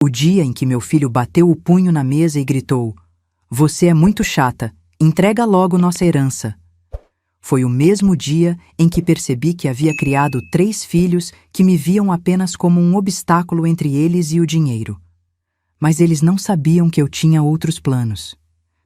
O dia em que meu filho bateu o punho na mesa e gritou: "Você é muito chata, entrega logo nossa herança." Foi o mesmo dia em que percebi que havia criado 3 filhos que me viam apenas como um obstáculo entre eles e o dinheiro. Mas eles não sabiam que eu tinha outros planos.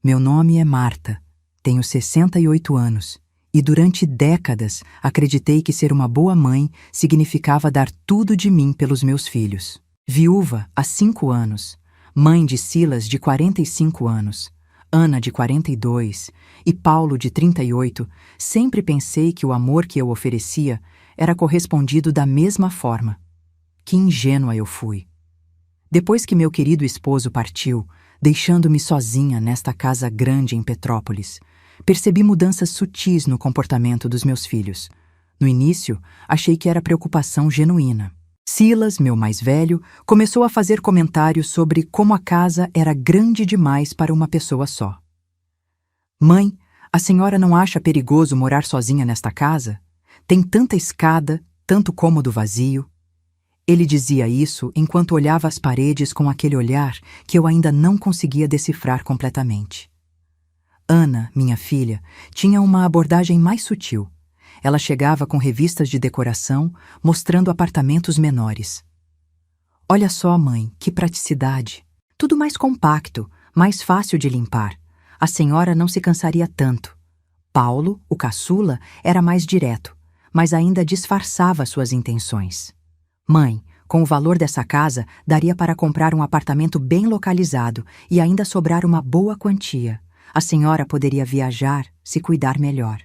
Meu nome é Marta, tenho 68 anos, e durante décadas acreditei que ser uma boa mãe significava dar tudo de mim pelos meus filhos. Viúva há 5 anos, mãe de Silas de 45 anos, Ana de 42 e Paulo de 38, sempre pensei que o amor que eu oferecia era correspondido da mesma forma. Que ingênua eu fui! Depois que meu querido esposo partiu, deixando-me sozinha nesta casa grande em Petrópolis, percebi mudanças sutis no comportamento dos meus filhos. No início, achei que era preocupação genuína. Silas, meu mais velho, começou a fazer comentários sobre como a casa era grande demais para uma pessoa só. "Mãe, a senhora não acha perigoso morar sozinha nesta casa? Tem tanta escada, tanto cômodo vazio." Ele dizia isso enquanto olhava as paredes com aquele olhar que eu ainda não conseguia decifrar completamente. Ana, minha filha, tinha uma abordagem mais sutil. Ela chegava com revistas de decoração, mostrando apartamentos menores. "Olha só, mãe, que praticidade. Tudo mais compacto, mais fácil de limpar. A senhora não se cansaria tanto." Paulo, o caçula, era mais direto, mas ainda disfarçava suas intenções. "Mãe, com o valor dessa casa, daria para comprar um apartamento bem localizado e ainda sobrar uma boa quantia. A senhora poderia viajar, se cuidar melhor."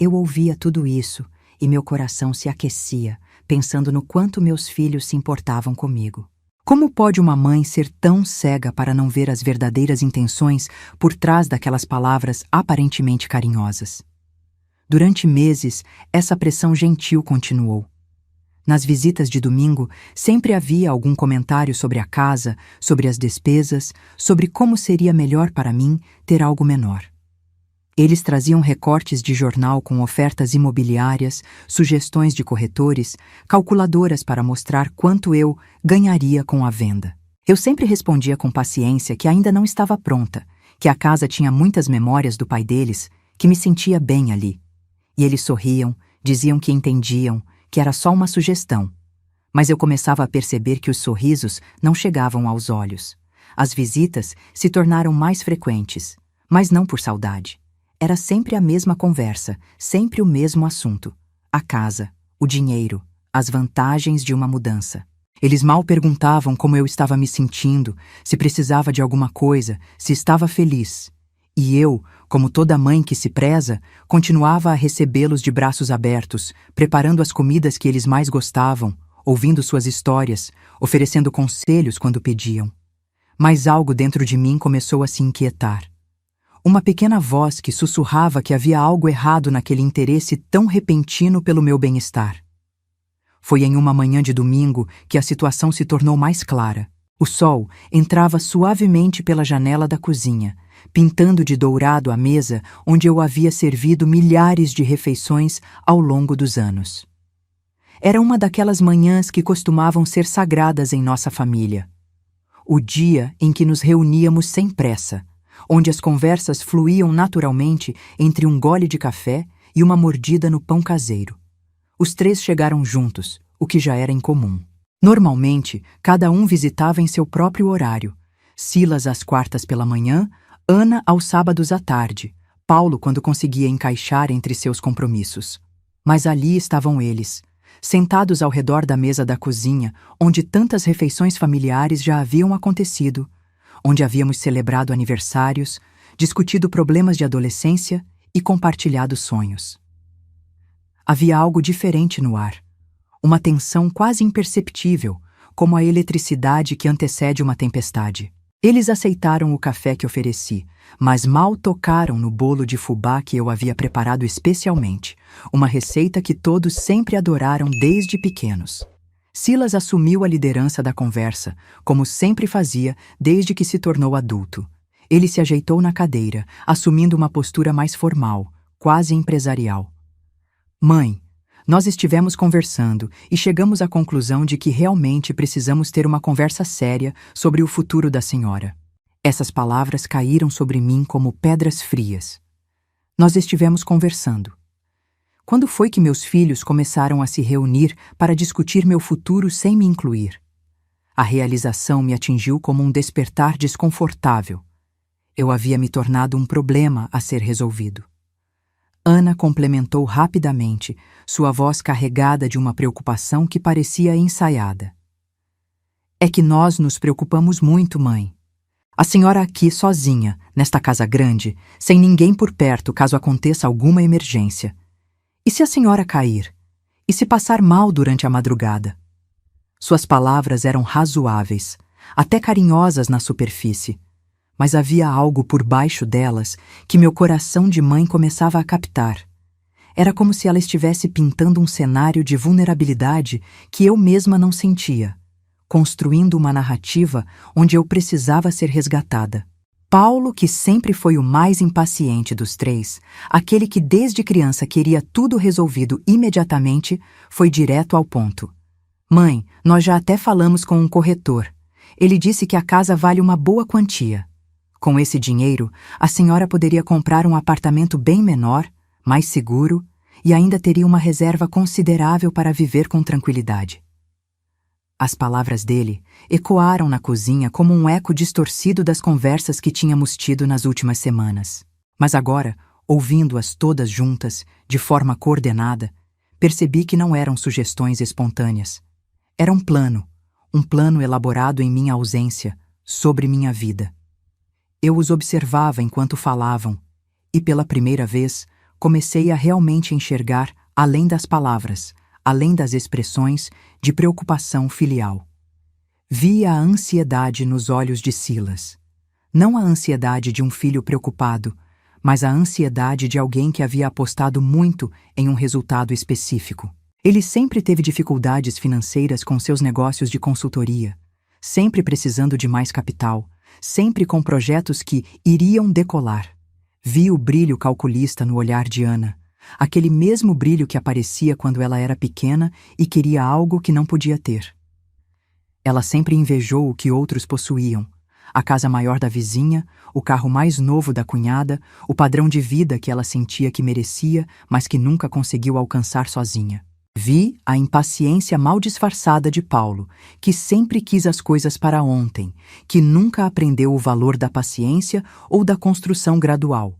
Eu ouvia tudo isso e meu coração se aquecia, pensando no quanto meus filhos se importavam comigo. Como pode uma mãe ser tão cega para não ver as verdadeiras intenções por trás daquelas palavras aparentemente carinhosas? Durante meses, essa pressão gentil continuou. Nas visitas de domingo, sempre havia algum comentário sobre a casa, sobre as despesas, sobre como seria melhor para mim ter algo menor. Eles traziam recortes de jornal com ofertas imobiliárias, sugestões de corretores, calculadoras para mostrar quanto eu ganharia com a venda. Eu sempre respondia com paciência que ainda não estava pronta, que a casa tinha muitas memórias do pai deles, que me sentia bem ali. E eles sorriam, diziam que entendiam, que era só uma sugestão. Mas eu começava a perceber que os sorrisos não chegavam aos olhos. As visitas se tornaram mais frequentes, mas não por saudade. Era sempre a mesma conversa, sempre o mesmo assunto. A casa, o dinheiro, as vantagens de uma mudança. Eles mal perguntavam como eu estava me sentindo, se precisava de alguma coisa, se estava feliz. E eu, como toda mãe que se preza, continuava a recebê-los de braços abertos, preparando as comidas que eles mais gostavam, ouvindo suas histórias, oferecendo conselhos quando pediam. Mas algo dentro de mim começou a se inquietar. Uma pequena voz que sussurrava que havia algo errado naquele interesse tão repentino pelo meu bem-estar. Foi em uma manhã de domingo que a situação se tornou mais clara. O sol entrava suavemente pela janela da cozinha, pintando de dourado a mesa onde eu havia servido milhares de refeições ao longo dos anos. Era uma daquelas manhãs que costumavam ser sagradas em nossa família. O dia em que nos reuníamos sem pressa, onde as conversas fluíam naturalmente entre um gole de café e uma mordida no pão caseiro. Os 3 chegaram juntos, o que já era incomum. Normalmente, cada um visitava em seu próprio horário. Silas às quartas pela manhã, Ana aos sábados à tarde, Paulo quando conseguia encaixar entre seus compromissos. Mas ali estavam eles, sentados ao redor da mesa da cozinha, onde tantas refeições familiares já haviam acontecido, onde havíamos celebrado aniversários, discutido problemas de adolescência e compartilhado sonhos. Havia algo diferente no ar, uma tensão quase imperceptível, como a eletricidade que antecede uma tempestade. Eles aceitaram o café que ofereci, mas mal tocaram no bolo de fubá que eu havia preparado especialmente, uma receita que todos sempre adoraram desde pequenos. Silas assumiu a liderança da conversa, como sempre fazia desde que se tornou adulto. Ele se ajeitou na cadeira, assumindo uma postura mais formal, quase empresarial. "Mãe, Nós estivemos conversando e chegamos à conclusão de que realmente precisamos ter uma conversa séria sobre o futuro da senhora. Essas palavras caíram sobre mim como pedras frias. Nós estivemos conversando. Quando foi que meus filhos começaram a se reunir para discutir meu futuro sem me incluir? A realização me atingiu como um despertar desconfortável. Eu havia me tornado um problema a ser resolvido. Ana complementou rapidamente, sua voz carregada de uma preocupação que parecia ensaiada. É que nós nos preocupamos muito, mãe. A senhora aqui sozinha, nesta casa grande, sem ninguém por perto caso aconteça alguma emergência. E se a senhora cair? E se passar mal durante a madrugada? Suas palavras eram razoáveis, até carinhosas na superfície, mas havia algo por baixo delas que meu coração de mãe começava a captar. Era como se ela estivesse pintando um cenário de vulnerabilidade que eu mesma não sentia, construindo uma narrativa onde eu precisava ser resgatada. Paulo, que sempre foi o mais impaciente dos três, aquele que desde criança queria tudo resolvido imediatamente, foi direto ao ponto. Mãe, nós já até falamos com um corretor. Ele disse que a casa vale uma boa quantia. Com esse dinheiro, a senhora poderia comprar um apartamento bem menor, mais seguro, e ainda teria uma reserva considerável para viver com tranquilidade. As palavras dele ecoaram na cozinha como um eco distorcido das conversas que tínhamos tido nas últimas semanas. Mas agora, ouvindo-as todas juntas, de forma coordenada, percebi que não eram sugestões espontâneas. Era um plano elaborado em minha ausência, sobre minha vida. Eu os observava enquanto falavam, e pela primeira vez comecei a realmente enxergar, além das palavras, além das expressões, de preocupação filial. Via a ansiedade nos olhos de Silas. Não a ansiedade de um filho preocupado, mas a ansiedade de alguém que havia apostado muito em um resultado específico. Ele sempre teve dificuldades financeiras com seus negócios de consultoria, sempre precisando de mais capital, sempre com projetos que iriam decolar. Vi o brilho calculista no olhar de Ana, aquele mesmo brilho que aparecia quando ela era pequena e queria algo que não podia ter. Ela sempre invejou o que outros possuíam, a casa maior da vizinha, o carro mais novo da cunhada, o padrão de vida que ela sentia que merecia, mas que nunca conseguiu alcançar sozinha. Vi a impaciência mal disfarçada de Paulo, que sempre quis as coisas para ontem, que nunca aprendeu o valor da paciência ou da construção gradual.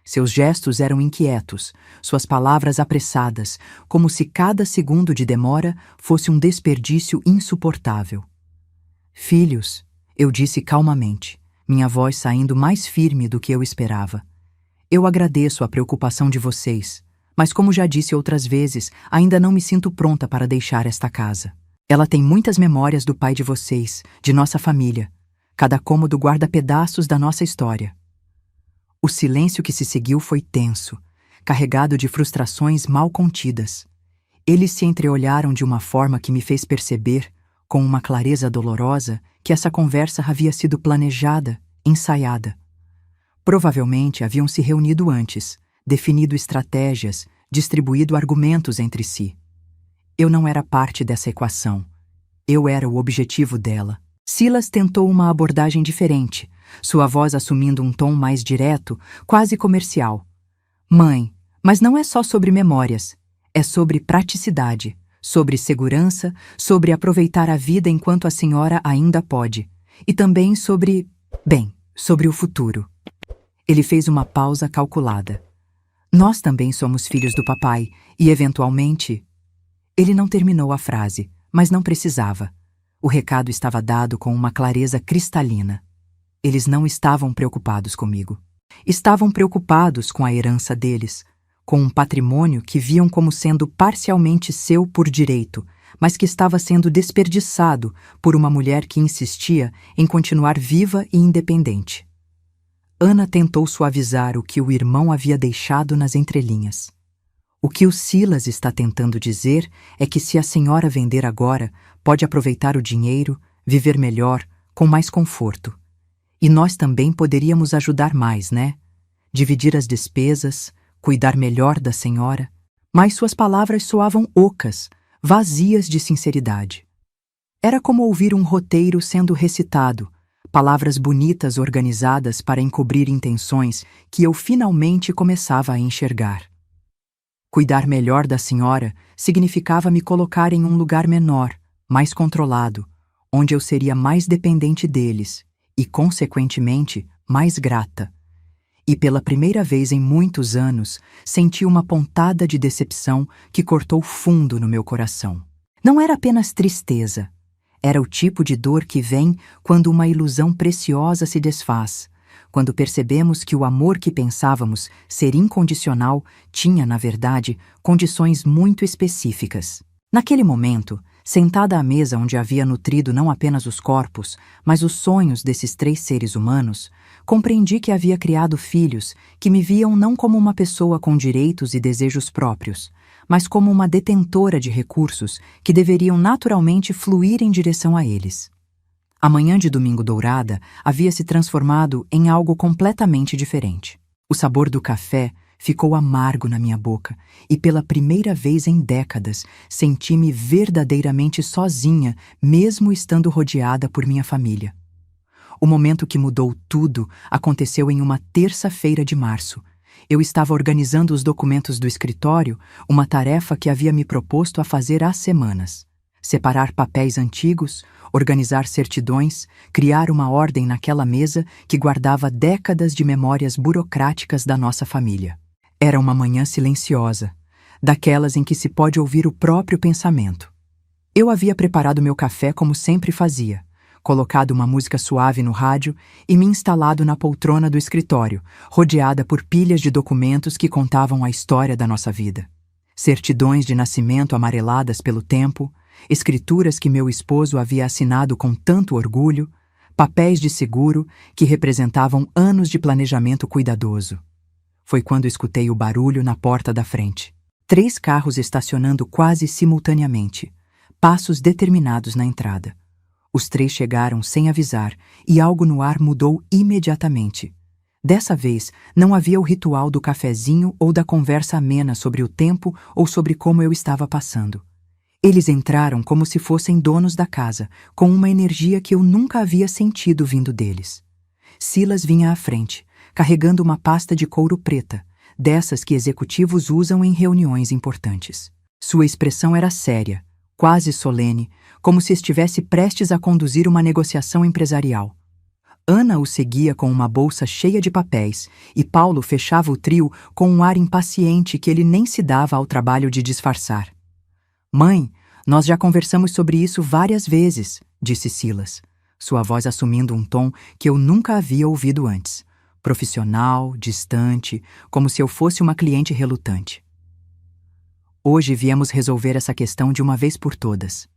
Seus gestos eram inquietos, suas palavras apressadas, como se cada segundo de demora fosse um desperdício insuportável. Filhos, eu disse calmamente, minha voz saindo mais firme do que eu esperava. Eu agradeço a preocupação de vocês, mas como já disse outras vezes, ainda não me sinto pronta para deixar esta casa. Ela tem muitas memórias do pai de vocês, de nossa família. Cada cômodo guarda pedaços da nossa história. O silêncio que se seguiu foi tenso, carregado de frustrações mal contidas. Eles se entreolharam de uma forma que me fez perceber, com uma clareza dolorosa, que essa conversa havia sido planejada, ensaiada. Provavelmente haviam se reunido antes, definido estratégias, distribuído argumentos entre si. Eu não era parte dessa equação. Eu era o objetivo dela. Silas tentou uma abordagem diferente, sua voz assumindo um tom mais direto, quase comercial. Mãe, mas não é só sobre memórias. É sobre praticidade, sobre segurança, sobre aproveitar a vida enquanto a senhora ainda pode. E também sobre o futuro. Ele fez uma pausa calculada. Nós também somos filhos do papai e, eventualmente... Ele não terminou a frase, mas não precisava. O recado estava dado com uma clareza cristalina. Eles não estavam preocupados comigo. Estavam preocupados com a herança deles, com um patrimônio que viam como sendo parcialmente seu por direito, mas que estava sendo desperdiçado por uma mulher que insistia em continuar viva e independente. Ana tentou suavizar o que o irmão havia deixado nas entrelinhas. O que o Silas está tentando dizer é que se a senhora vender agora, pode aproveitar o dinheiro, viver melhor, com mais conforto. E nós também poderíamos ajudar mais, né? Dividir as despesas, cuidar melhor da senhora. Mas suas palavras soavam ocas, vazias de sinceridade. Era como ouvir um roteiro sendo recitado, palavras bonitas organizadas para encobrir intenções que eu finalmente começava a enxergar. Cuidar melhor da senhora significava me colocar em um lugar menor, mais controlado, onde eu seria mais dependente deles e, consequentemente, mais grata. E pela primeira vez em muitos anos, senti uma pontada de decepção que cortou fundo no meu coração. Não era apenas tristeza. Era o tipo de dor que vem quando uma ilusão preciosa se desfaz, quando percebemos que o amor que pensávamos ser incondicional tinha, na verdade, condições muito específicas. Naquele momento, sentada à mesa onde havia nutrido não apenas os corpos, mas os sonhos desses 3 seres humanos, compreendi que havia criado filhos que me viam não como uma pessoa com direitos e desejos próprios, mas como uma detentora de recursos que deveriam naturalmente fluir em direção a eles. A manhã de domingo dourada havia se transformado em algo completamente diferente. O sabor do café ficou amargo na minha boca e pela primeira vez em décadas senti-me verdadeiramente sozinha, mesmo estando rodeada por minha família. O momento que mudou tudo aconteceu em uma terça-feira de março. Eu estava organizando os documentos do escritório, uma tarefa que havia me proposto a fazer há semanas. Separar papéis antigos, organizar certidões, criar uma ordem naquela mesa que guardava décadas de memórias burocráticas da nossa família. Era uma manhã silenciosa, daquelas em que se pode ouvir o próprio pensamento. Eu havia preparado meu café como sempre fazia, colocado uma música suave no rádio e me instalado na poltrona do escritório, rodeada por pilhas de documentos que contavam a história da nossa vida. Certidões de nascimento amareladas pelo tempo, escrituras que meu esposo havia assinado com tanto orgulho, papéis de seguro que representavam anos de planejamento cuidadoso. Foi quando escutei o barulho na porta da frente. 3 carros estacionando quase simultaneamente, passos determinados na entrada. Os 3 chegaram sem avisar e algo no ar mudou imediatamente. Dessa vez, não havia o ritual do cafezinho ou da conversa amena sobre o tempo ou sobre como eu estava passando. Eles entraram como se fossem donos da casa, com uma energia que eu nunca havia sentido vindo deles. Silas vinha à frente, carregando uma pasta de couro preta, dessas que executivos usam em reuniões importantes. Sua expressão era séria, quase solene, como se estivesse prestes a conduzir uma negociação empresarial. Ana o seguia com uma bolsa cheia de papéis e Paulo fechava o trio com um ar impaciente que ele nem se dava ao trabalho de disfarçar. "Mãe, nós já conversamos sobre isso várias vezes", disse Silas, sua voz assumindo um tom que eu nunca havia ouvido antes, profissional, distante, como se eu fosse uma cliente relutante. "Hoje viemos resolver essa questão de uma vez por todas."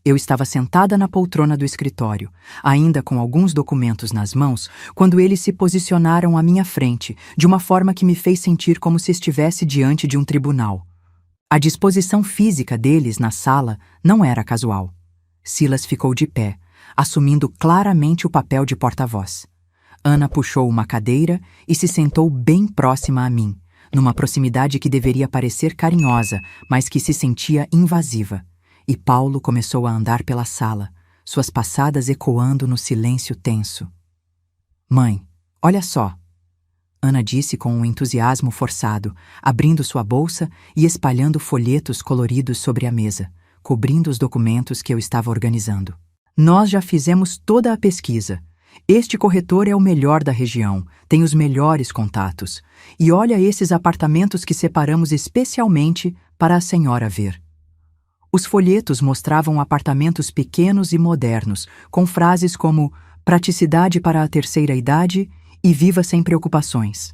Eu estava sentada na poltrona do escritório, ainda com alguns documentos nas mãos, quando eles se posicionaram à minha frente, de uma forma que me fez sentir como se estivesse diante de um tribunal. A disposição física deles na sala não era casual. Silas ficou de pé, assumindo claramente o papel de porta-voz. Ana puxou uma cadeira e se sentou bem próxima a mim, numa proximidade que deveria parecer carinhosa, mas que se sentia invasiva. E Paulo começou a andar pela sala, suas passadas ecoando no silêncio tenso. "Mãe, olha só", Ana disse com um entusiasmo forçado, abrindo sua bolsa e espalhando folhetos coloridos sobre a mesa, cobrindo os documentos que eu estava organizando. "Nós já fizemos toda a pesquisa. Este corretor é o melhor da região, tem os melhores contatos. E olha esses apartamentos que separamos especialmente para a senhora ver." Os folhetos mostravam apartamentos pequenos e modernos, com frases como "praticidade para a terceira idade" e "viva sem preocupações".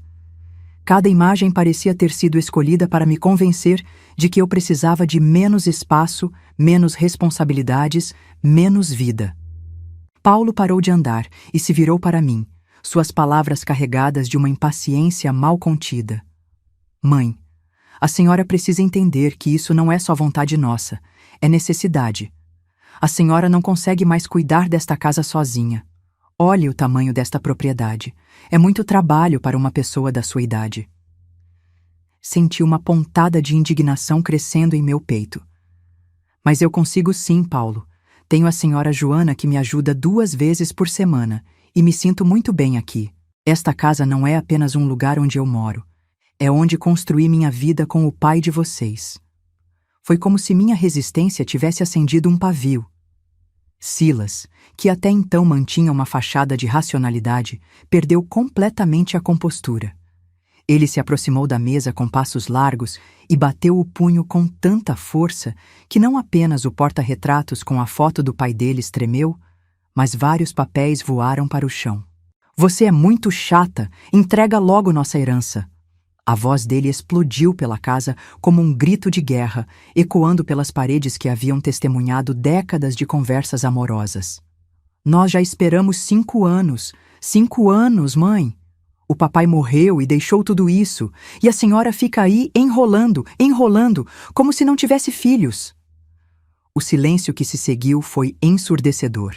Cada imagem parecia ter sido escolhida para me convencer de que eu precisava de menos espaço, menos responsabilidades, menos vida. Paulo parou de andar e se virou para mim, suas palavras carregadas de uma impaciência mal contida. "Mãe, a senhora precisa entender que isso não é só vontade nossa, é necessidade. A senhora não consegue mais cuidar desta casa sozinha. Olhe o tamanho desta propriedade. É muito trabalho para uma pessoa da sua idade." Senti uma pontada de indignação crescendo em meu peito. Mas eu consigo sim, Paulo. Tenho a senhora Joana que me ajuda 2 vezes por semana e me sinto muito bem aqui. Esta casa não é apenas um lugar onde eu moro. É onde construí minha vida com o pai de vocês. Foi como se minha resistência tivesse acendido um pavio. Silas, que até então mantinha uma fachada de racionalidade, perdeu completamente a compostura. Ele se aproximou da mesa com passos largos e bateu o punho com tanta força que não apenas o porta-retratos com a foto do pai deles tremeu, mas vários papéis voaram para o chão. Você é muito chata, entrega logo nossa herança. A voz dele explodiu pela casa como um grito de guerra, ecoando pelas paredes que haviam testemunhado décadas de conversas amorosas. Nós já esperamos 5 anos. 5 anos, mãe. O papai morreu e deixou tudo isso, e a senhora fica aí enrolando, como se não tivesse filhos. O silêncio que se seguiu foi ensurdecedor.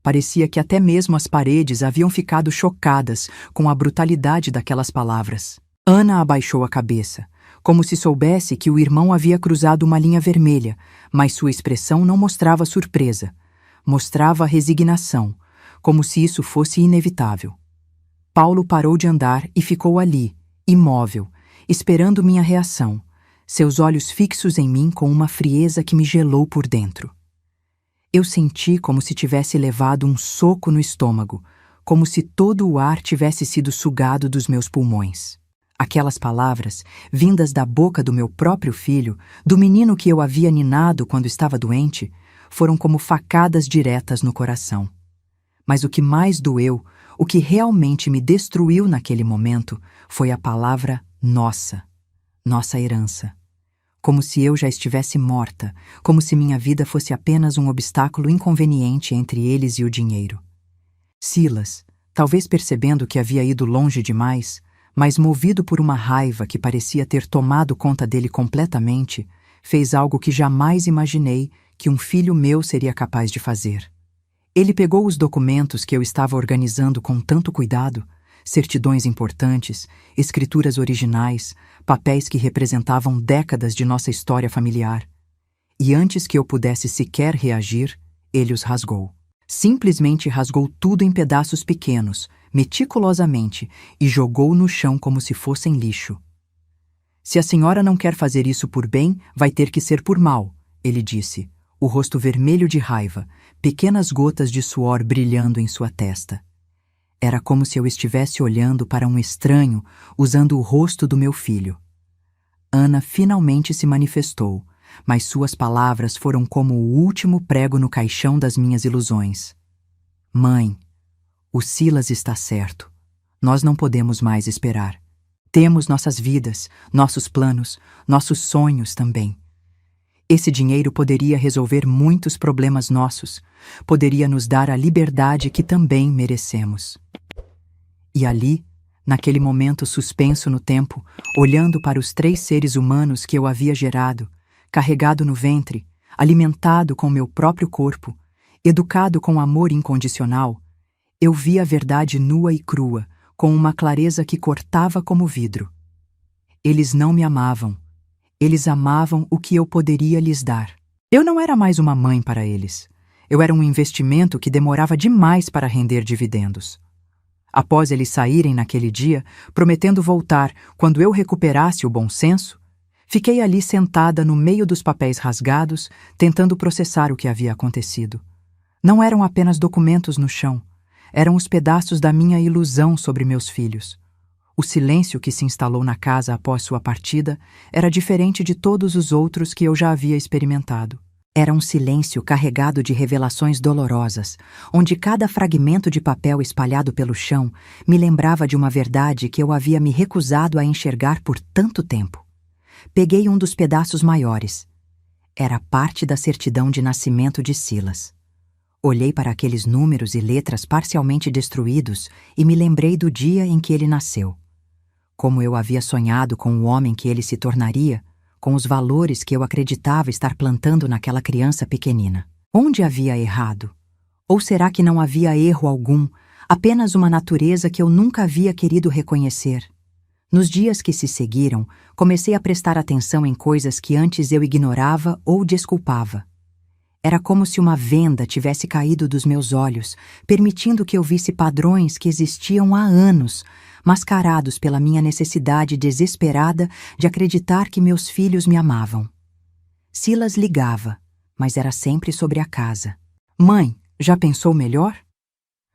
Parecia que até mesmo as paredes haviam ficado chocadas com a brutalidade daquelas palavras. Ana abaixou a cabeça, como se soubesse que o irmão havia cruzado uma linha vermelha, mas sua expressão não mostrava surpresa. Mostrava resignação, como se isso fosse inevitável. Paulo parou de andar e ficou ali, imóvel, esperando minha reação, seus olhos fixos em mim com uma frieza que me gelou por dentro. Eu senti como se tivesse levado um soco no estômago, como se todo o ar tivesse sido sugado dos meus pulmões. Aquelas palavras, vindas da boca do meu próprio filho, do menino que eu havia ninado quando estava doente, foram como facadas diretas no coração. Mas o que mais doeu, o que realmente me destruiu naquele momento, foi a palavra nossa, nossa herança. Como se eu já estivesse morta, como se minha vida fosse apenas um obstáculo inconveniente entre eles e o dinheiro. Silas, talvez percebendo que havia ido longe demais, mas movido por uma raiva que parecia ter tomado conta dele completamente, fez algo que jamais imaginei que um filho meu seria capaz de fazer. Ele pegou os documentos que eu estava organizando com tanto cuidado, certidões importantes, escrituras originais, papéis que representavam décadas de nossa história familiar. E antes que eu pudesse sequer reagir, ele os rasgou. Simplesmente rasgou tudo em pedaços pequenos, meticulosamente, e jogou no chão como se fossem lixo. Se a senhora não quer fazer isso por bem, vai ter que ser por mal, ele disse, o rosto vermelho de raiva, pequenas gotas de suor brilhando em sua testa. Era como se eu estivesse olhando para um estranho usando o rosto do meu filho. Ana finalmente se manifestou, mas suas palavras foram como o último prego no caixão das minhas ilusões. Mãe, o Silas está certo. Nós não podemos mais esperar. Temos nossas vidas, nossos planos, nossos sonhos também. Esse dinheiro poderia resolver muitos problemas nossos, poderia nos dar a liberdade que também merecemos. E ali, naquele momento suspenso no tempo, olhando para os 3 seres humanos que eu havia gerado, carregado no ventre, alimentado com meu próprio corpo, educado com amor incondicional, eu vi a verdade nua e crua, com uma clareza que cortava como vidro. Eles não me amavam. Eles amavam o que eu poderia lhes dar. Eu não era mais uma mãe para eles. Eu era um investimento que demorava demais para render dividendos. Após eles saírem naquele dia, prometendo voltar quando eu recuperasse o bom senso, fiquei ali sentada no meio dos papéis rasgados, tentando processar o que havia acontecido. Não eram apenas documentos no chão. Eram os pedaços da minha ilusão sobre meus filhos. O silêncio que se instalou na casa após sua partida era diferente de todos os outros que eu já havia experimentado. Era um silêncio carregado de revelações dolorosas, onde cada fragmento de papel espalhado pelo chão me lembrava de uma verdade que eu havia me recusado a enxergar por tanto tempo. Peguei um dos pedaços maiores. Era parte da certidão de nascimento de Silas. Olhei para aqueles números e letras parcialmente destruídos e me lembrei do dia em que ele nasceu. Como eu havia sonhado com o homem que ele se tornaria, com os valores que eu acreditava estar plantando naquela criança pequenina. Onde havia errado? Ou será que não havia erro algum, apenas uma natureza que eu nunca havia querido reconhecer? Nos dias que se seguiram, comecei a prestar atenção em coisas que antes eu ignorava ou desculpava. Era como se uma venda tivesse caído dos meus olhos, permitindo que eu visse padrões que existiam há anos, mascarados pela minha necessidade desesperada de acreditar que meus filhos me amavam. Silas ligava, mas era sempre sobre a casa. Mãe, já pensou melhor?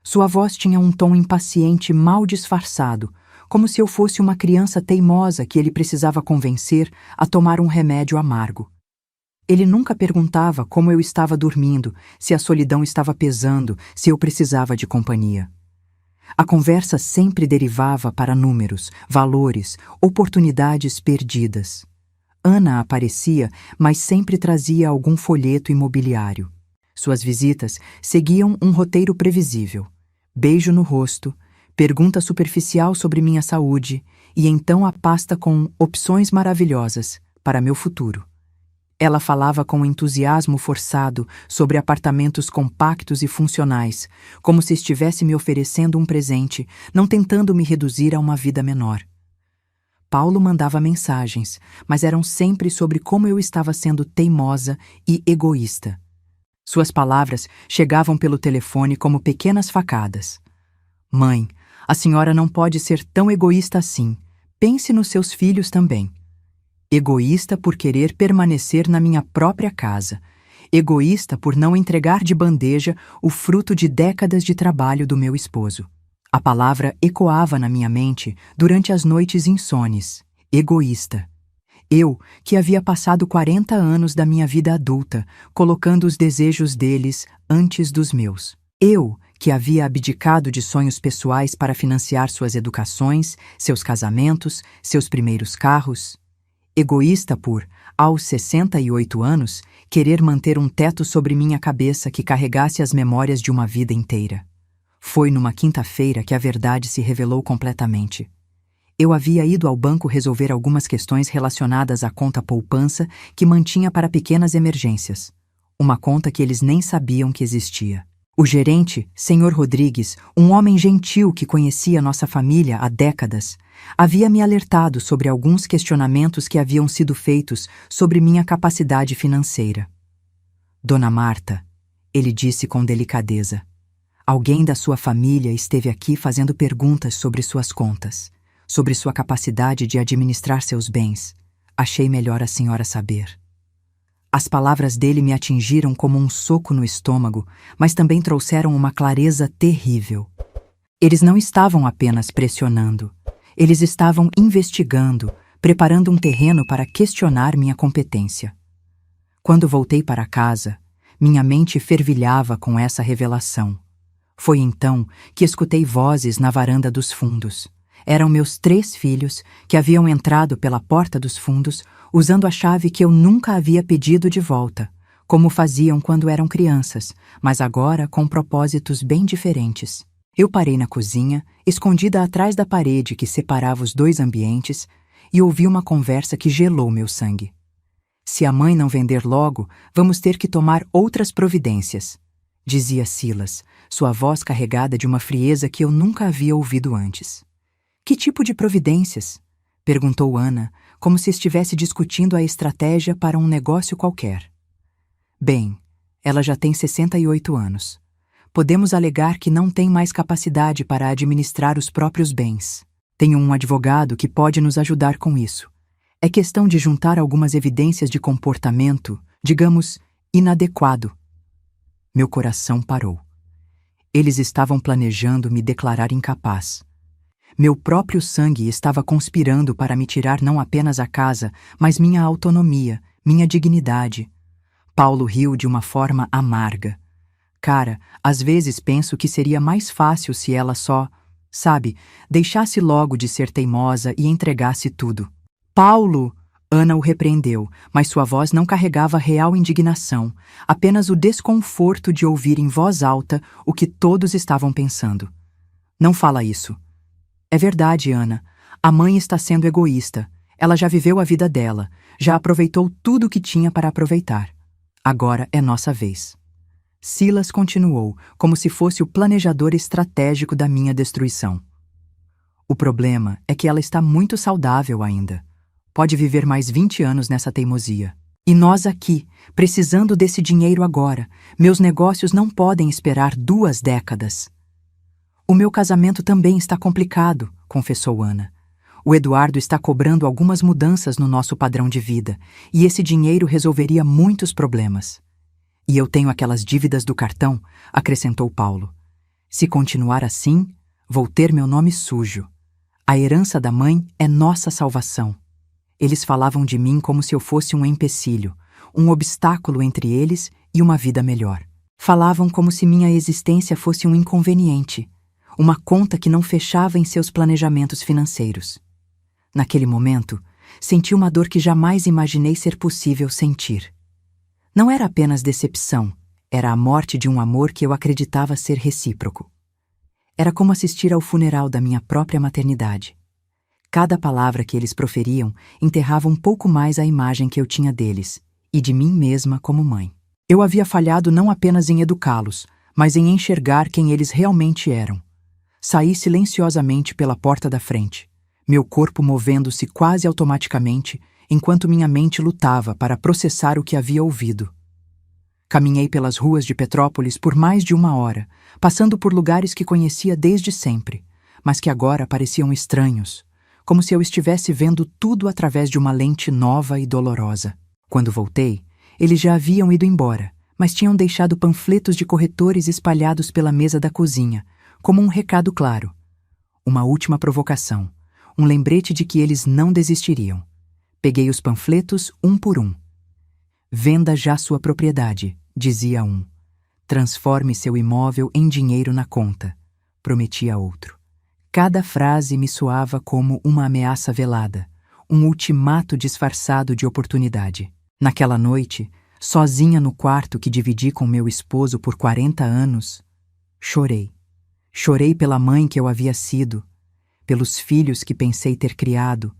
Sua voz tinha um tom impaciente mal disfarçado, como se eu fosse uma criança teimosa que ele precisava convencer a tomar um remédio amargo. Ele nunca perguntava como eu estava dormindo, se a solidão estava pesando, se eu precisava de companhia. A conversa sempre derivava para números, valores, oportunidades perdidas. Ana aparecia, mas sempre trazia algum folheto imobiliário. Suas visitas seguiam um roteiro previsível. Beijo no rosto, pergunta superficial sobre minha saúde e então a pasta com opções maravilhosas para meu futuro. Ela falava com entusiasmo forçado sobre apartamentos compactos e funcionais, como se estivesse me oferecendo um presente, não tentando me reduzir a uma vida menor. Paulo mandava mensagens, mas eram sempre sobre como eu estava sendo teimosa e egoísta. Suas palavras chegavam pelo telefone como pequenas facadas. Mãe, a senhora não pode ser tão egoísta assim. Pense nos seus filhos também. Egoísta por querer permanecer na minha própria casa. Egoísta por não entregar de bandeja o fruto de décadas de trabalho do meu esposo. A palavra ecoava na minha mente durante as noites insones. Egoísta. Eu, que havia passado 40 anos da minha vida adulta, colocando os desejos deles antes dos meus. Eu, que havia abdicado de sonhos pessoais para financiar suas educações, seus casamentos, seus primeiros carros. Egoísta por, aos 68 anos, querer manter um teto sobre minha cabeça que carregasse as memórias de uma vida inteira. Foi numa quinta-feira que a verdade se revelou completamente. Eu havia ido ao banco resolver algumas questões relacionadas à conta poupança que mantinha para pequenas emergências. Uma conta que eles nem sabiam que existia. O gerente, Sr. Rodrigues, um homem gentil que conhecia nossa família há décadas, havia me alertado sobre alguns questionamentos que haviam sido feitos sobre minha capacidade financeira. Dona Marta, ele disse com delicadeza, alguém da sua família esteve aqui fazendo perguntas sobre suas contas, sobre sua capacidade de administrar seus bens. Achei melhor a senhora saber. As palavras dele me atingiram como um soco no estômago, mas também trouxeram uma clareza terrível. Eles não estavam apenas pressionando. Eles estavam investigando, preparando um terreno para questionar minha competência. Quando voltei para casa, minha mente fervilhava com essa revelação. Foi então que escutei vozes na varanda dos fundos. Eram meus 3 filhos que haviam entrado pela porta dos fundos usando a chave que eu nunca havia pedido de volta, como faziam quando eram crianças, mas agora com propósitos bem diferentes. Eu parei na cozinha, escondida atrás da parede que separava os 2 ambientes, e ouvi uma conversa que gelou meu sangue. Se a mãe não vender logo, vamos ter que tomar outras providências, dizia Silas, sua voz carregada de uma frieza que eu nunca havia ouvido antes. Que tipo de providências? Perguntou Ana, como se estivesse discutindo a estratégia para um negócio qualquer. Bem, ela já tem 68 anos. Podemos alegar que não tem mais capacidade para administrar os próprios bens. Tenho um advogado que pode nos ajudar com isso. É questão de juntar algumas evidências de comportamento, digamos, inadequado. Meu coração parou. Eles estavam planejando me declarar incapaz. Meu próprio sangue estava conspirando para me tirar não apenas a casa, mas minha autonomia, minha dignidade. Paulo riu de uma forma amarga. Cara, às vezes penso que seria mais fácil se ela só, sabe, deixasse logo de ser teimosa e entregasse tudo. Paulo! Ana o repreendeu, mas sua voz não carregava real indignação, apenas o desconforto de ouvir em voz alta o que todos estavam pensando. Não fala isso. É verdade, Ana. A mãe está sendo egoísta. Ela já viveu a vida dela, já aproveitou tudo o que tinha para aproveitar. Agora é nossa vez. Silas continuou, como se fosse o planejador estratégico da minha destruição. O problema é que ela está muito saudável ainda. Pode viver mais 20 anos nessa teimosia. E nós aqui, precisando desse dinheiro agora, meus negócios não podem esperar 2 décadas. O meu casamento também está complicado, confessou Ana. O Eduardo está cobrando algumas mudanças no nosso padrão de vida, e esse dinheiro resolveria muitos problemas. E eu tenho aquelas dívidas do cartão, acrescentou Paulo. Se continuar assim, vou ter meu nome sujo. A herança da mãe é nossa salvação. Eles falavam de mim como se eu fosse um empecilho, um obstáculo entre eles e uma vida melhor. Falavam como se minha existência fosse um inconveniente, uma conta que não fechava em seus planejamentos financeiros. Naquele momento, senti uma dor que jamais imaginei ser possível sentir. Não era apenas decepção, era a morte de um amor que eu acreditava ser recíproco. Era como assistir ao funeral da minha própria maternidade. Cada palavra que eles proferiam enterrava um pouco mais a imagem que eu tinha deles, e de mim mesma como mãe. Eu havia falhado não apenas em educá-los, mas em enxergar quem eles realmente eram. Saí silenciosamente pela porta da frente, meu corpo movendo-se quase automaticamente, enquanto minha mente lutava para processar o que havia ouvido. Caminhei pelas ruas de Petrópolis por mais de 1 hora, passando por lugares que conhecia desde sempre, mas que agora pareciam estranhos, como se eu estivesse vendo tudo através de uma lente nova e dolorosa. Quando voltei, eles já haviam ido embora, mas tinham deixado panfletos de corretores espalhados pela mesa da cozinha, como um recado claro. Uma última provocação, um lembrete de que eles não desistiriam. Peguei os panfletos um por um. Venda já sua propriedade, dizia um. Transforme seu imóvel em dinheiro na conta, prometia outro. Cada frase me soava como uma ameaça velada, um ultimato disfarçado de oportunidade. Naquela noite, sozinha no quarto que dividi com meu esposo por 40 anos, chorei. Chorei pela mãe que eu havia sido, pelos filhos que pensei ter criado,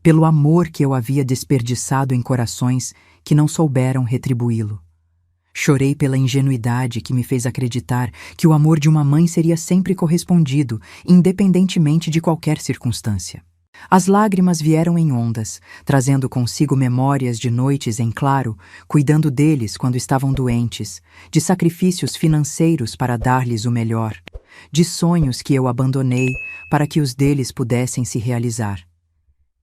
pelo amor que eu havia desperdiçado em corações que não souberam retribuí-lo. Chorei pela ingenuidade que me fez acreditar que o amor de uma mãe seria sempre correspondido, independentemente de qualquer circunstância. As lágrimas vieram em ondas, trazendo consigo memórias de noites em claro, cuidando deles quando estavam doentes, de sacrifícios financeiros para dar-lhes o melhor, de sonhos que eu abandonei para que os deles pudessem se realizar.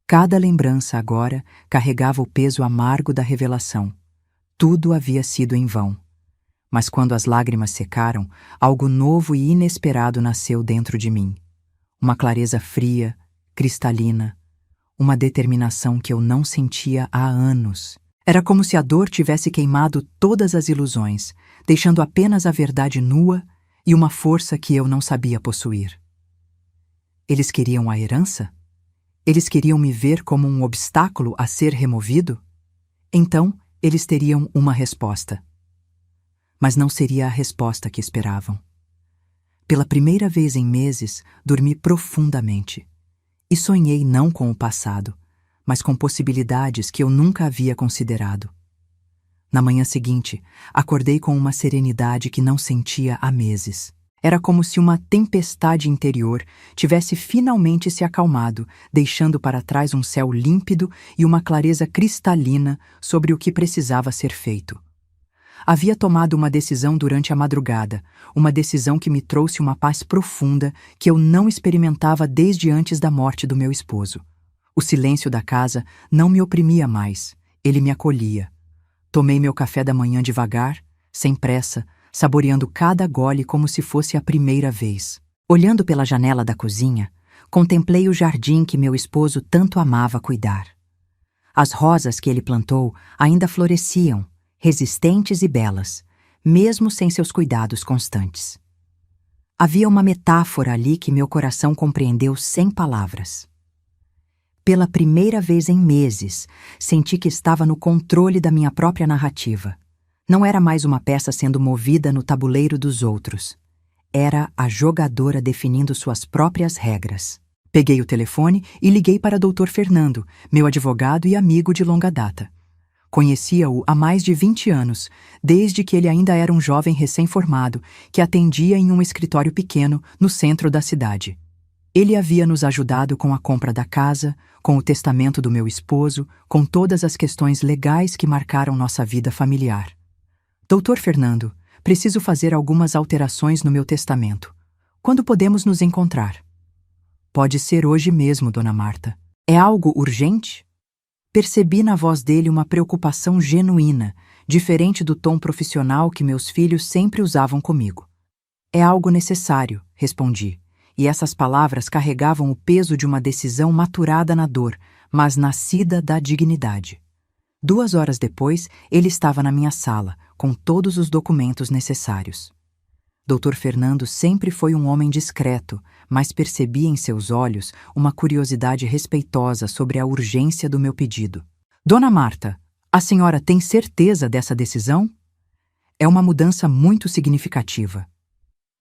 Cada lembrança agora carregava o peso amargo da revelação. Tudo havia sido em vão. Mas quando as lágrimas secaram, algo novo e inesperado nasceu dentro de mim. Uma clareza fria, cristalina, uma determinação que eu não sentia há anos. Era como se a dor tivesse queimado todas as ilusões, deixando apenas a verdade nua e uma força que eu não sabia possuir. Eles queriam a herança? Eles queriam me ver como um obstáculo a ser removido? Então, eles teriam uma resposta. Mas não seria a resposta que esperavam. Pela primeira vez em meses, dormi profundamente. E sonhei não com o passado, mas com possibilidades que eu nunca havia considerado. Na manhã seguinte, acordei com uma serenidade que não sentia há meses. Era como se uma tempestade interior tivesse finalmente se acalmado, deixando para trás um céu límpido e uma clareza cristalina sobre o que precisava ser feito. Havia tomado uma decisão durante a madrugada, uma decisão que me trouxe uma paz profunda que eu não experimentava desde antes da morte do meu esposo. O silêncio da casa não me oprimia mais, ele me acolhia. Tomei meu café da manhã devagar, sem pressa, saboreando cada gole como se fosse a primeira vez. Olhando pela janela da cozinha, contemplei o jardim que meu esposo tanto amava cuidar. As rosas que ele plantou ainda floresciam, resistentes e belas, mesmo sem seus cuidados constantes. Havia uma metáfora ali que meu coração compreendeu sem palavras. Pela primeira vez em meses, senti que estava no controle da minha própria narrativa. Não era mais uma peça sendo movida no tabuleiro dos outros. Era a jogadora definindo suas próprias regras. Peguei o telefone e liguei para Dr. Fernando, meu advogado e amigo de longa data. Conhecia-o há mais de 20 anos, desde que ele ainda era um jovem recém-formado, que atendia em um escritório pequeno no centro da cidade. Ele havia nos ajudado com a compra da casa, com o testamento do meu esposo, com todas as questões legais que marcaram nossa vida familiar. Doutor Fernando, preciso fazer algumas alterações no meu testamento. Quando podemos nos encontrar? Pode ser hoje mesmo, Dona Marta. É algo urgente? Percebi na voz dele uma preocupação genuína, diferente do tom profissional que meus filhos sempre usavam comigo. É algo necessário, respondi, e essas palavras carregavam o peso de uma decisão maturada na dor, mas nascida da dignidade. 2 horas depois, ele estava na minha sala, com todos os documentos necessários. Dr. Fernando sempre foi um homem discreto, mas percebi em seus olhos uma curiosidade respeitosa sobre a urgência do meu pedido. Dona Marta, a senhora tem certeza dessa decisão? É uma mudança muito significativa.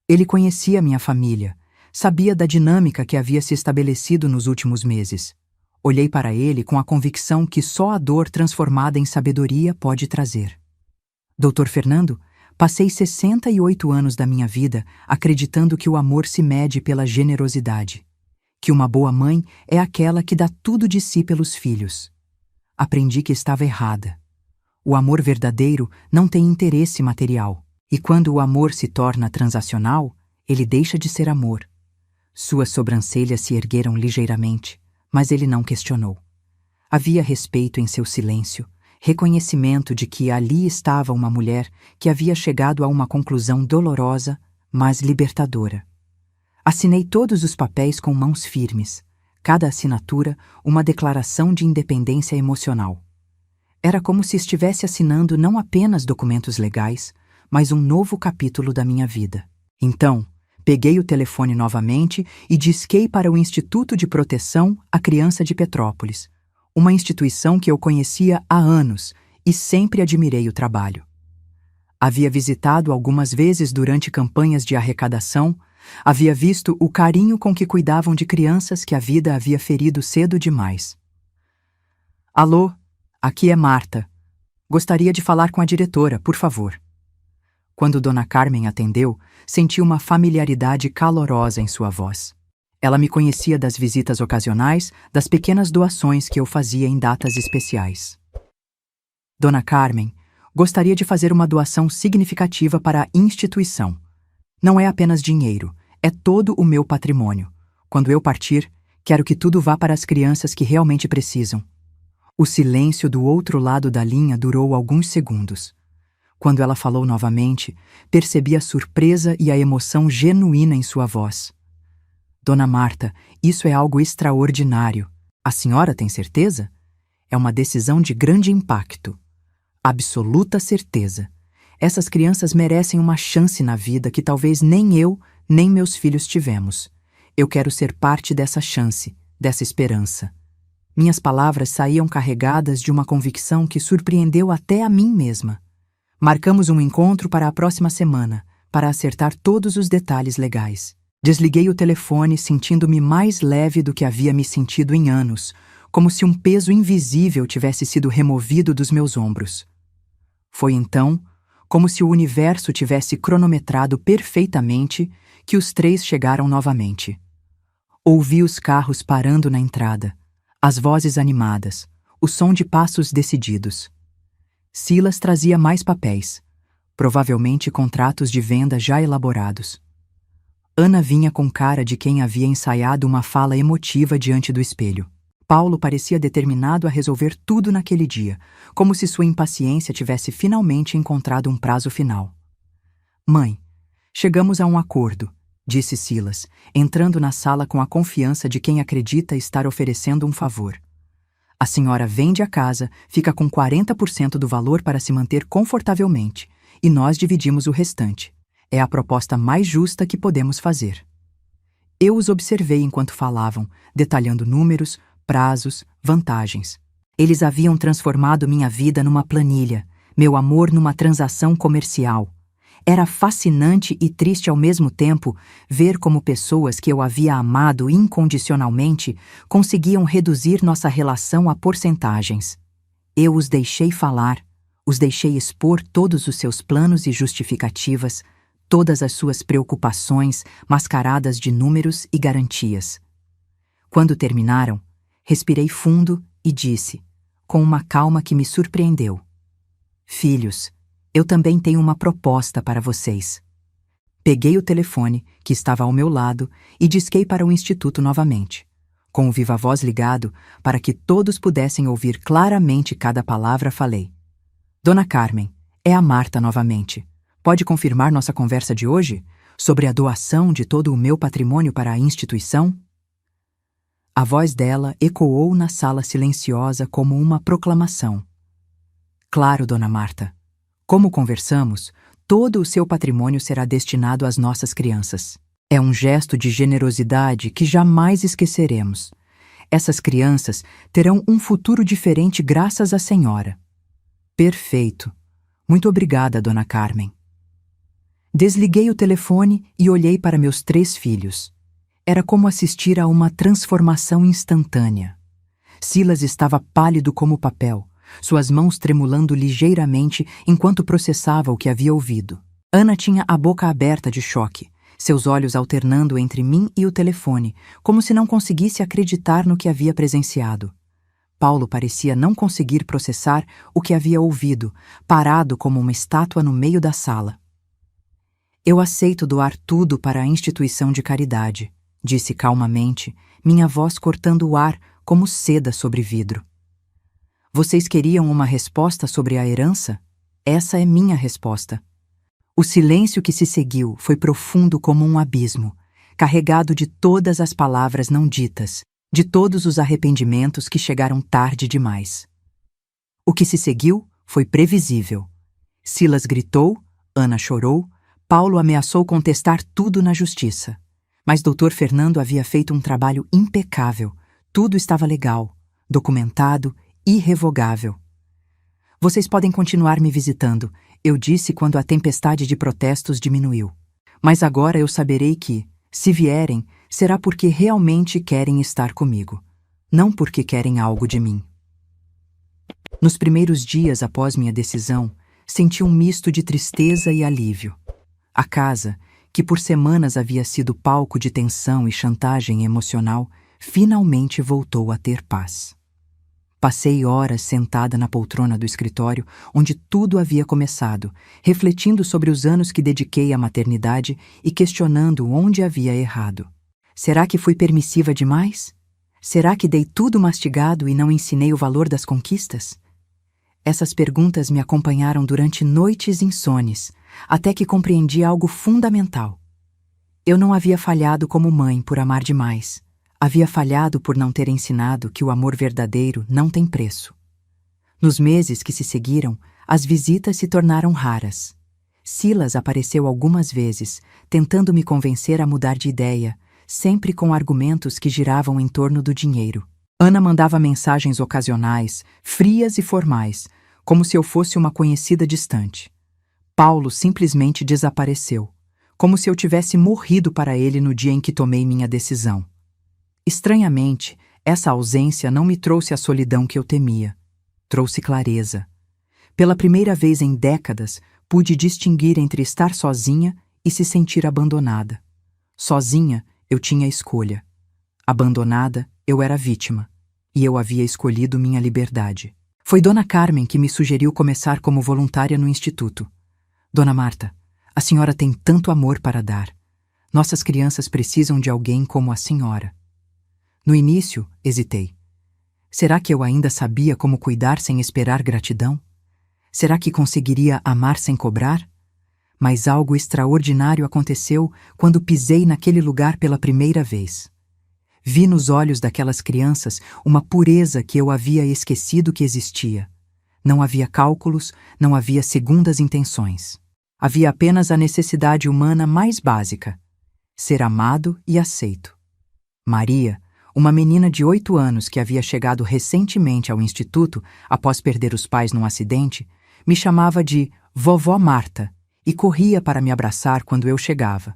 Ele conhecia minha família, sabia da dinâmica que havia se estabelecido nos últimos meses. Olhei para ele com a convicção que só a dor transformada em sabedoria pode trazer. Dr. Fernando, passei 68 anos da minha vida acreditando que o amor se mede pela generosidade, que uma boa mãe é aquela que dá tudo de si pelos filhos. Aprendi que estava errada. O amor verdadeiro não tem interesse material, e quando o amor se torna transacional, ele deixa de ser amor. Suas sobrancelhas se ergueram ligeiramente, mas ele não questionou. Havia respeito em seu silêncio, reconhecimento de que ali estava uma mulher que havia chegado a uma conclusão dolorosa, mas libertadora. Assinei todos os papéis com mãos firmes, cada assinatura uma declaração de independência emocional. Era como se estivesse assinando não apenas documentos legais, mas um novo capítulo da minha vida. Então, peguei o telefone novamente e disquei para o Instituto de Proteção à Criança de Petrópolis, uma instituição que eu conhecia há anos e sempre admirei o trabalho. Havia visitado algumas vezes durante campanhas de arrecadação, havia visto o carinho com que cuidavam de crianças que a vida havia ferido cedo demais. Alô, aqui é Marta. Gostaria de falar com a diretora, por favor. Quando Dona Carmen atendeu, senti uma familiaridade calorosa em sua voz. Ela me conhecia das visitas ocasionais, das pequenas doações que eu fazia em datas especiais. Dona Carmen, gostaria de fazer uma doação significativa para a instituição. Não é apenas dinheiro, é todo o meu patrimônio. Quando eu partir, quero que tudo vá para as crianças que realmente precisam. O silêncio do outro lado da linha durou alguns segundos. Quando ela falou novamente, percebi a surpresa e a emoção genuína em sua voz. Dona Marta, isso é algo extraordinário. A senhora tem certeza? É uma decisão de grande impacto. Absoluta certeza. Essas crianças merecem uma chance na vida que talvez nem eu, nem meus filhos tivemos. Eu quero ser parte dessa chance, dessa esperança. Minhas palavras saíam carregadas de uma convicção que surpreendeu até a mim mesma. Marcamos um encontro para a próxima semana, para acertar todos os detalhes legais. Desliguei o telefone sentindo-me mais leve do que havia me sentido em anos, como se um peso invisível tivesse sido removido dos meus ombros. Foi então, como se o universo tivesse cronometrado perfeitamente, que os 3 chegaram novamente. Ouvi os carros parando na entrada, as vozes animadas, o som de passos decididos. Silas trazia mais papéis, provavelmente contratos de venda já elaborados. Ana vinha com cara de quem havia ensaiado uma fala emotiva diante do espelho. Paulo parecia determinado a resolver tudo naquele dia, como se sua impaciência tivesse finalmente encontrado um prazo final. Mãe, chegamos a um acordo, disse Silas, entrando na sala com a confiança de quem acredita estar oferecendo um favor. A senhora vende a casa, fica com 40% do valor para se manter confortavelmente, e nós dividimos o restante. É a proposta mais justa que podemos fazer. Eu os observei enquanto falavam, detalhando números, prazos, vantagens. Eles haviam transformado minha vida numa planilha, meu amor numa transação comercial. Era fascinante e triste ao mesmo tempo ver como pessoas que eu havia amado incondicionalmente conseguiam reduzir nossa relação a porcentagens. Eu os deixei falar, os deixei expor todos os seus planos e justificativas, todas as suas preocupações mascaradas de números e garantias. Quando terminaram, respirei fundo e disse, com uma calma que me surpreendeu: Filhos, eu também tenho uma proposta para vocês. Peguei o telefone, que estava ao meu lado, e disquei para o instituto novamente, com o viva-voz ligado para que todos pudessem ouvir claramente cada palavra. Falei: Dona Carmen, é a Marta novamente. Pode confirmar nossa conversa de hoje sobre a doação de todo o meu patrimônio para a instituição? A voz dela ecoou na sala silenciosa como uma proclamação. Claro, Dona Marta. Como conversamos, todo o seu patrimônio será destinado às nossas crianças. É um gesto de generosidade que jamais esqueceremos. Essas crianças terão um futuro diferente graças à senhora. Perfeito. Muito obrigada, Dona Carmen. Desliguei o telefone e olhei para meus 3 filhos. Era como assistir a uma transformação instantânea. Silas estava pálido como papel, suas mãos tremulando ligeiramente enquanto processava o que havia ouvido. Ana tinha a boca aberta de choque, seus olhos alternando entre mim e o telefone, como se não conseguisse acreditar no que havia presenciado. Paulo parecia não conseguir processar o que havia ouvido, parado como uma estátua no meio da sala. Eu aceito doar tudo para a instituição de caridade, disse calmamente, minha voz cortando o ar como seda sobre vidro. Vocês queriam uma resposta sobre a herança? Essa é minha resposta. O silêncio que se seguiu foi profundo como um abismo, carregado de todas as palavras não ditas, de todos os arrependimentos que chegaram tarde demais. O que se seguiu foi previsível. Silas gritou, Ana chorou, Paulo ameaçou contestar tudo na justiça. Mas Dr. Fernando havia feito um trabalho impecável. Tudo estava legal, documentado, irrevogável. Vocês podem continuar me visitando, eu disse quando a tempestade de protestos diminuiu. Mas agora eu saberei que, se vierem, será porque realmente querem estar comigo, não porque querem algo de mim. Nos primeiros dias após minha decisão, senti um misto de tristeza e alívio. A casa, que por semanas havia sido palco de tensão e chantagem emocional, finalmente voltou a ter paz. Passei horas sentada na poltrona do escritório, onde tudo havia começado, refletindo sobre os anos que dediquei à maternidade e questionando onde havia errado. Será que fui permissiva demais? Será que dei tudo mastigado e não ensinei o valor das conquistas? Essas perguntas me acompanharam durante noites insones, até que compreendi algo fundamental. Eu não havia falhado como mãe por amar demais. Havia falhado por não ter ensinado que o amor verdadeiro não tem preço. Nos meses que se seguiram, as visitas se tornaram raras. Silas apareceu algumas vezes, tentando me convencer a mudar de ideia, sempre com argumentos que giravam em torno do dinheiro. Ana mandava mensagens ocasionais, frias e formais, como se eu fosse uma conhecida distante. Paulo simplesmente desapareceu, como se eu tivesse morrido para ele no dia em que tomei minha decisão. Estranhamente, essa ausência não me trouxe a solidão que eu temia. Trouxe clareza. Pela primeira vez em décadas, pude distinguir entre estar sozinha e se sentir abandonada. Sozinha, eu tinha escolha. Abandonada, eu era vítima. E eu havia escolhido minha liberdade. Foi Dona Carmen que me sugeriu começar como voluntária no instituto. Dona Marta, a senhora tem tanto amor para dar. Nossas crianças precisam de alguém como a senhora. No início, hesitei. Será que eu ainda sabia como cuidar sem esperar gratidão? Será que conseguiria amar sem cobrar? Mas algo extraordinário aconteceu quando pisei naquele lugar pela primeira vez. Vi nos olhos daquelas crianças uma pureza que eu havia esquecido que existia. Não havia cálculos, não havia segundas intenções. Havia apenas a necessidade humana mais básica: ser amado e aceito. Maria, uma menina de 8 anos que havia chegado recentemente ao instituto após perder os pais num acidente, me chamava de Vovó Marta e corria para me abraçar quando eu chegava.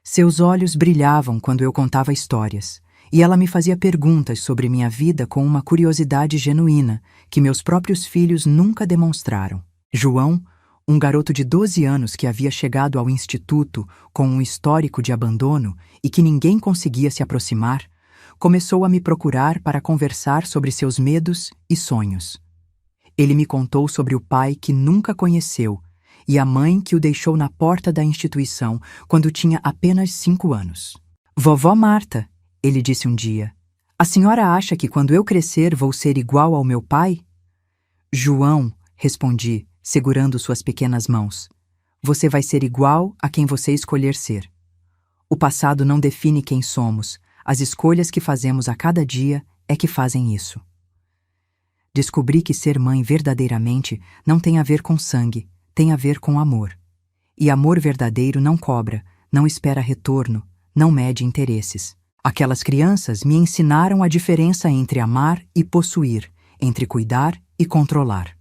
Seus olhos brilhavam quando eu contava histórias, e ela me fazia perguntas sobre minha vida com uma curiosidade genuína que meus próprios filhos nunca demonstraram. João, um garoto de 12 anos que havia chegado ao instituto com um histórico de abandono e que ninguém conseguia se aproximar, começou a me procurar para conversar sobre seus medos e sonhos. Ele me contou sobre o pai que nunca conheceu e a mãe que o deixou na porta da instituição quando tinha apenas 5 anos. Vovó Marta, ele disse um dia, a senhora acha que quando eu crescer vou ser igual ao meu pai? João, respondi, segurando suas pequenas mãos, você vai ser igual a quem você escolher ser. O passado não define quem somos, as escolhas que fazemos a cada dia é que fazem isso. Descobri que ser mãe verdadeiramente não tem a ver com sangue, tem a ver com amor. E amor verdadeiro não cobra, não espera retorno, não mede interesses. Aquelas crianças me ensinaram a diferença entre amar e possuir, entre cuidar e controlar.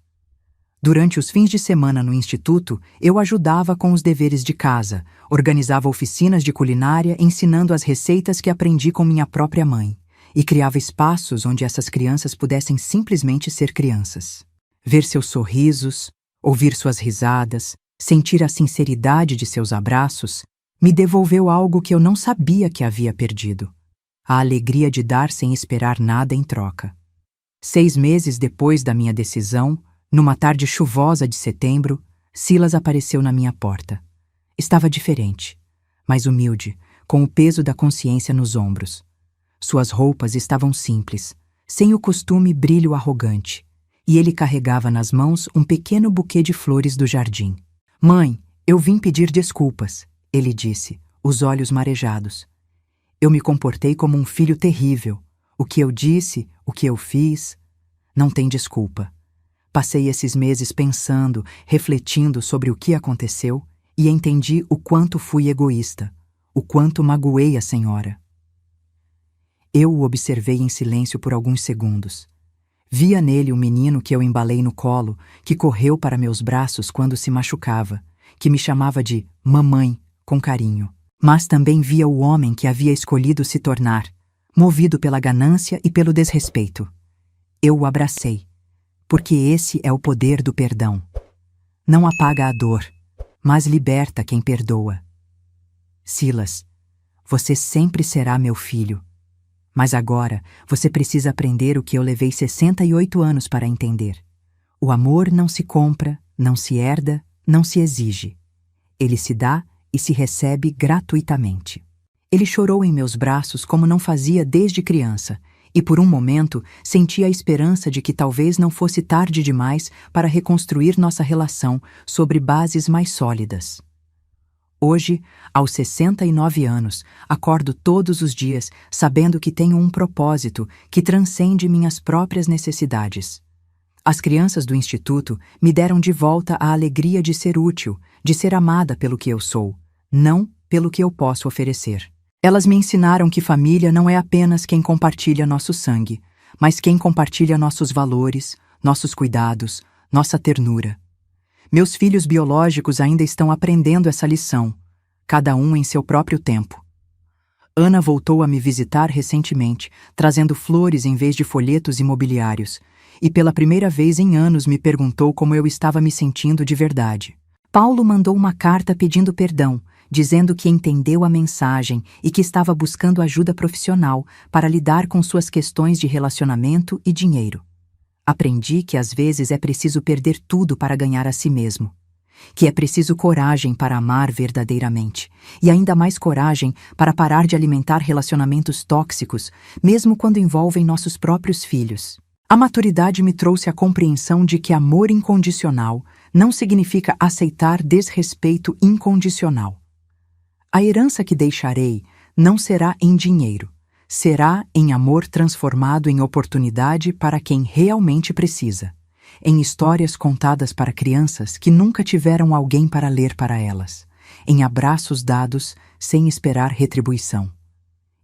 Durante os fins de semana no instituto, eu ajudava com os deveres de casa, organizava oficinas de culinária ensinando as receitas que aprendi com minha própria mãe, e criava espaços onde essas crianças pudessem simplesmente ser crianças. Ver seus sorrisos, ouvir suas risadas, sentir a sinceridade de seus abraços, me devolveu algo que eu não sabia que havia perdido: a alegria de dar sem esperar nada em troca. 6 meses depois da minha decisão, numa tarde chuvosa de setembro, Silas apareceu na minha porta. Estava diferente, mais humilde, com o peso da consciência nos ombros. Suas roupas estavam simples, sem o costume brilho arrogante, e ele carregava nas mãos um pequeno buquê de flores do jardim. Mãe, eu vim pedir desculpas, ele disse, os olhos marejados. Eu me comportei como um filho terrível. O que eu disse, o que eu fiz, não tem desculpa. Passei esses meses pensando, refletindo sobre o que aconteceu e entendi o quanto fui egoísta, o quanto magoei a senhora. Eu o observei em silêncio por alguns segundos. Via nele o menino que eu embalei no colo, que correu para meus braços quando se machucava, que me chamava de mamãe, com carinho. Mas também via o homem que havia escolhido se tornar, movido pela ganância e pelo desrespeito. Eu o abracei, porque esse é o poder do perdão. Não apaga a dor, mas liberta quem perdoa. Silas, você sempre será meu filho. Mas agora você precisa aprender o que eu levei 68 anos para entender. O amor não se compra, não se herda, não se exige. Ele se dá e se recebe gratuitamente. Ele chorou em meus braços como não fazia desde criança, e por um momento senti a esperança de que talvez não fosse tarde demais para reconstruir nossa relação sobre bases mais sólidas. Hoje, aos 69 anos, acordo todos os dias sabendo que tenho um propósito que transcende minhas próprias necessidades. As crianças do instituto me deram de volta a alegria de ser útil, de ser amada pelo que eu sou, não pelo que eu posso oferecer. Elas me ensinaram que família não é apenas quem compartilha nosso sangue, mas quem compartilha nossos valores, nossos cuidados, nossa ternura. Meus filhos biológicos ainda estão aprendendo essa lição, cada um em seu próprio tempo. Ana voltou a me visitar recentemente, trazendo flores em vez de folhetos imobiliários, e pela primeira vez em anos me perguntou como eu estava me sentindo de verdade. Paulo mandou uma carta pedindo perdão, dizendo que entendeu a mensagem e que estava buscando ajuda profissional para lidar com suas questões de relacionamento e dinheiro. Aprendi que às vezes é preciso perder tudo para ganhar a si mesmo, que é preciso coragem para amar verdadeiramente, e ainda mais coragem para parar de alimentar relacionamentos tóxicos, mesmo quando envolvem nossos próprios filhos. A maturidade me trouxe a compreensão de que amor incondicional não significa aceitar desrespeito incondicional. A herança que deixarei não será em dinheiro, será em amor transformado em oportunidade para quem realmente precisa, em histórias contadas para crianças que nunca tiveram alguém para ler para elas, em abraços dados sem esperar retribuição.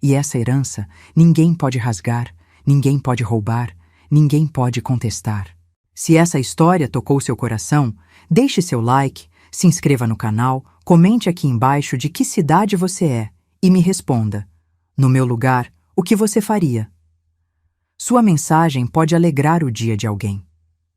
E essa herança ninguém pode rasgar, ninguém pode roubar, ninguém pode contestar. Se essa história tocou seu coração, deixe seu like, se inscreva no canal, comente aqui embaixo de que cidade você é e me responda, no meu lugar, o que você faria. Sua mensagem pode alegrar o dia de alguém.